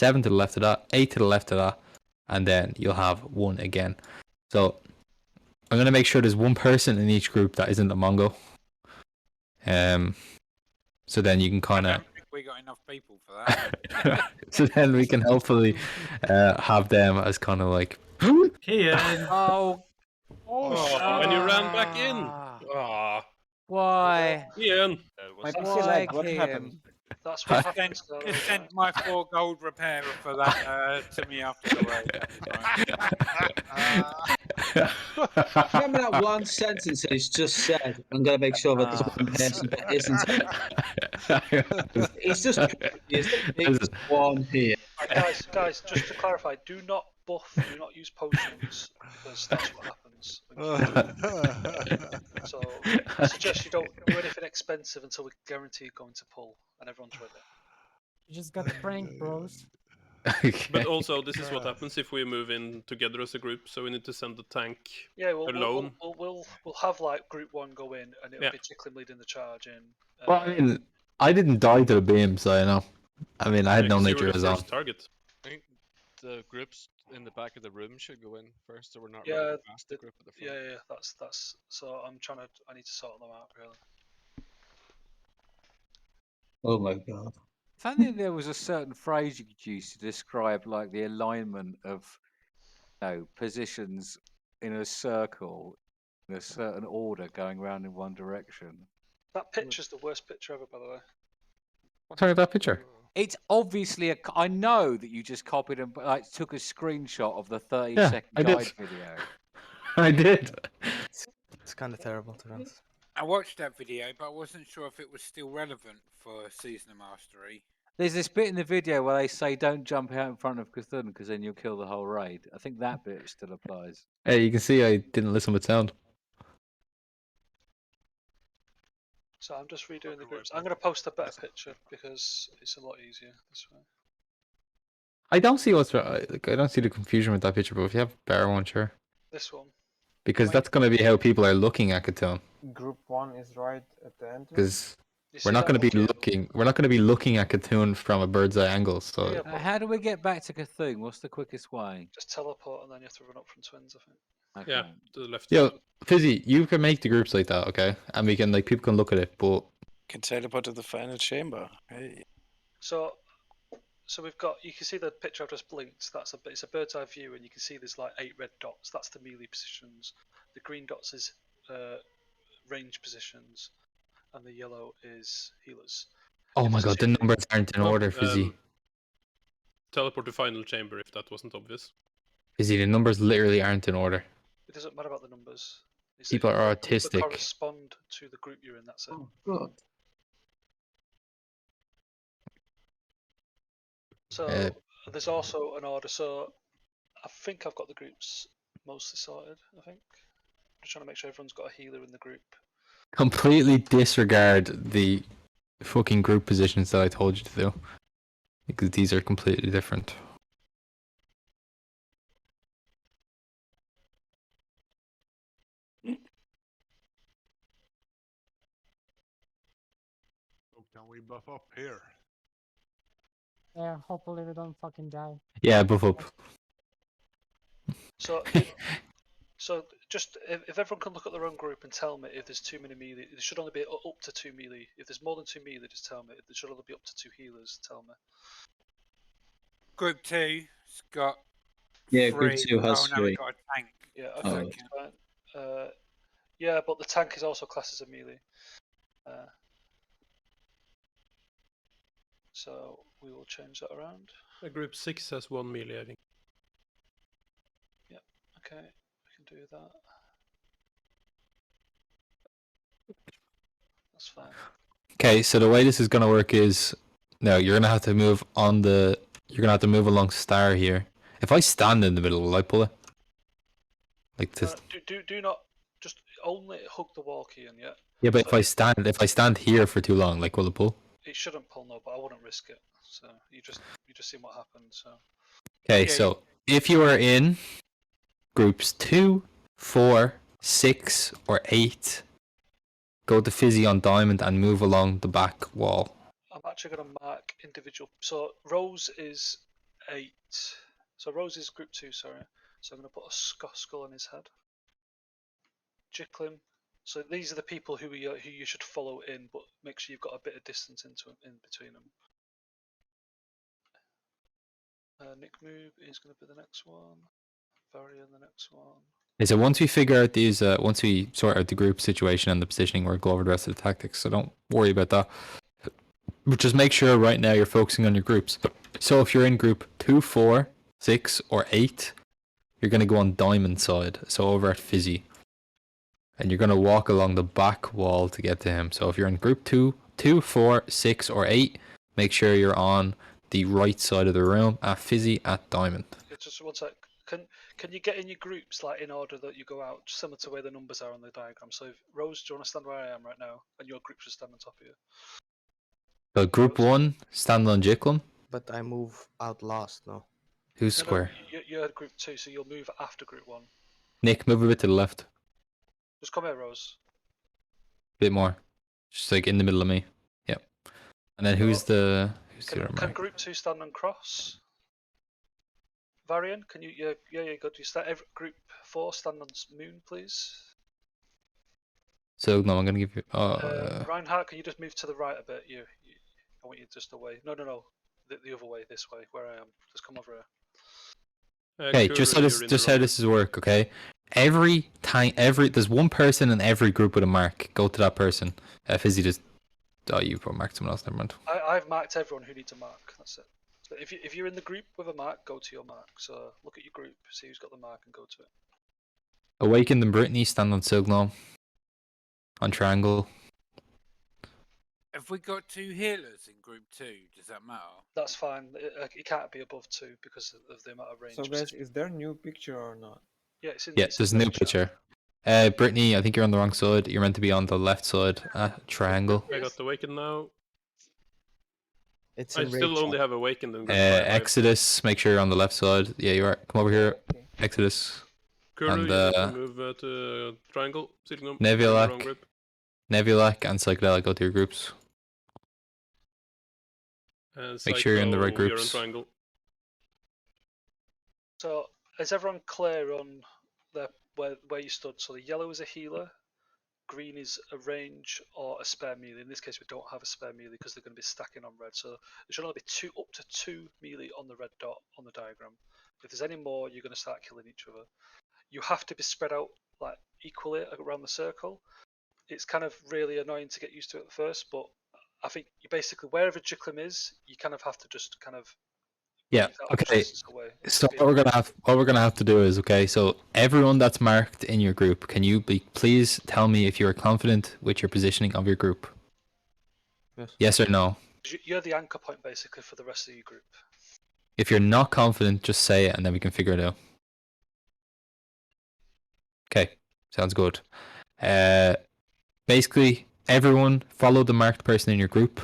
7 to the left of that, 8 to the left of that, and then you'll have 1 again. So I'm gonna make sure there's 1 person in each group that isn't a Mongo. So then you can kind of. We got enough people for that. So then we can hopefully have them as kind of like. Ian. Oh, and you ran back in. Ah, why? Ian. My PC Why, lag, what Kim? happened? That's what Just happens. send my 4 gold repairer for that to me after the raid. Remember that one sentence that he's just said? I'm going to make sure that there's 1 person that isn't. He's just he's the biggest one here. Guys, just to clarify, do not buff, do not use potions, because that's what happens. So I suggest you don't do anything expensive until we're guaranteed going to pull and everyone's ready. You just got pranked, bros. But also, this is what happens if we move in together as a group. So we need to send the tank alone. We'll have like group 1 go in, and it'll be Tickling leading the charge in. Well, I mean, I didn't die to the beam, so I know. I mean, I had no nature as well. Target. I think the groups in the back of the room should go in first, so we're not running past the group at the front. Yeah, that's. So I need to sort them out really. Oh my god. If only there was a certain phrase you could use to describe like the alignment of positions in a circle in a certain order going around in one direction. That picture's the worst picture ever, by the way. What's wrong with that picture? It's obviously I know that you just copied and took a screenshot of the 30-second guide video. I did. It's kind of terrible, to be honest. I watched that video, but I wasn't sure if it was still relevant for Season of Mastery. There's this bit in the video where they say don't jump out in front of Cthulhu because then you'll kill the whole raid. I think that bit still applies. Hey, you can see I didn't listen with sound. So I'm just redoing the groups. I'm going to post a better picture because it's a lot easier this way. I don't see what's I don't see the confusion with that picture, but if you have a better one, sure. This one. Because that's going to be how people are looking at Cthulhu. Group 1 is right at the end. Because we're not going to be looking. We're not going to be looking at Cthulhu from a bird's eye angle. So. How do we get back to Cthulhu? What's the quickest way? Just teleport, and then you have to run up from twins, I think. Okay. Yeah, to the left. Yo, Fizzy, you can make the groups like that, okay? And we can people can look at it, but can teleport to the final chamber. Hey. So we've got. You can see the picture I've just blinked. It's a bird's eye view, and you can see there's like 8 red dots. That's the melee positions. The green dots is range positions, and the yellow is healers. oh my god, the numbers aren't in order, Fizzy. Teleport to final chamber if that wasn't obvious. Fizzy, the numbers literally aren't in order. It doesn't matter about the numbers. People are autistic. They correspond to the group you're in. That's it. Oh god. So there's also an order. So I think I've got the groups mostly sorted. I think. I'm just trying to make sure everyone's got a healer in the group. Completely disregard the fucking group positions that I told you to do. Because these are completely different. Can we buff up here? Yeah, hopefully we don't fucking die. Yeah, buff up. So, just if everyone can look at their own group and tell me if there's too many melee, there should only be up to 2 melee. If there's more than 2 melee, just tell me. If there should only be up to 2 healers, tell me. Group 2's got. Yeah, 3. group 2 has 3. No, we got a tank. Yeah, okay, fine. Yeah, but the tank is also classed as a melee. So we will change that around. Group 6 has 1 melee, I think. Yeah, okay, we can do that. That's fine. Okay, so the way this is gonna work is, no, you're gonna have to move on the. You're gonna have to move along star here. If I stand in the middle, will I pull it? Like this. Do not just only hug the wall, Kian. Yeah. Yeah, but if I stand here for too long, like will it pull? It shouldn't pull, no, but I wouldn't risk it. So you just see what happens. So. Okay, so if you are in groups 2, 4, 6, or 8, go to Fizzy on Diamond and move along the back wall. I'm actually going to mark individual. So Rose is 8. So Rose is group 2, sorry. So I'm going to put a skull on his head. Jicklim. So these are the people who you should follow in, but make sure you've got a bit of distance in between them. Nick Moob is going to be the next one. Varian the next one. Okay, so once we figure out these, once we sort out the group situation and the positioning, we'll go over the rest of the tactics. So don't worry about that. But just make sure right now you're focusing on your groups. So if you're in group 2, 4, 6, or 8, you're going to go on Diamond side. So over at Fizzy. And you're going to walk along the back wall to get to him. So if you're in group 2, 4, 6, or 8, make sure you're on the right side of the room at Fizzy at Diamond. Just one sec. Can you get in your groups like in order that you go out, similar to where the numbers are on the diagram? So if, Rose, do you want to stand where I am right now, and your group should stand on top of you? So group 1, stand on Jicklim. But I move out last now. Who's No, square? you're group 2, so you'll move after group 1. Nick, move a bit to the left. Just come here, Rose. Bit more. Just like in the middle of me. Yep. And then who's the other Can mark? group 2 stand on cross? Varian, can you? Yeah, good. You start every group 4 stand on moon, please. So no, I'm gonna give you. Reinhardt, can you just move to the right a bit? I want you just away. No, the other way, this way, where I am. Just come over here. Okay, just how this is work. Okay, every time, there's one person in every group with a mark. Go to that person. Fizzy just. Oh, you probably marked someone else. Never mind. I've marked everyone who needs a mark. That's it. So if you're in the group with a mark, go to your mark. So look at your group, see who's got the mark, and go to it. Awakened and Brittany stand on Signal. On Triangle. Have we got 2 healers in group 2? Does that matter? That's fine. It can't be above 2 because of the amount of range. So guys, is there a new picture or not? Yeah, it's in. Yeah, it's there's a in new the chat. picture. Brittany, I think you're on the wrong side. You're meant to be on the left side. Triangle. I got Awakened now. It's I in still raid only chat. have Awakened in group 5. Exodus, make sure you're on the left side. Yeah, you are. Come over here. Okay. Exodus. Kuru, and, you need to move to Triangle. Signal. Nebulak. Nebulak and Psychedelic, go to your groups. And Make sure you're in the right Psycho, you're groups. in Triangle. So is everyone clear on where you stood? So the yellow is a healer, green is a range or a spare melee. In this case, we don't have a spare melee because they're going to be stacking on red. So there should only be up to 2 melee on the red dot on the diagram. If there's any more, you're going to start killing each other. You have to be spread out like equally around the circle. It's kind of really annoying to get used to at first, but I think you basically wherever Jicklim is, you kind of have to just kind of Yeah. keep that Okay. distance away. So what we're gonna have to do is, okay, so everyone that's marked in your group, can you please tell me if you're confident with your positioning of your group? Yes. Yes or no? You're the anchor point basically for the rest of your group. If you're not confident, just say it and then we can figure it out. Okay, sounds good. Basically, everyone follow the marked person in your group.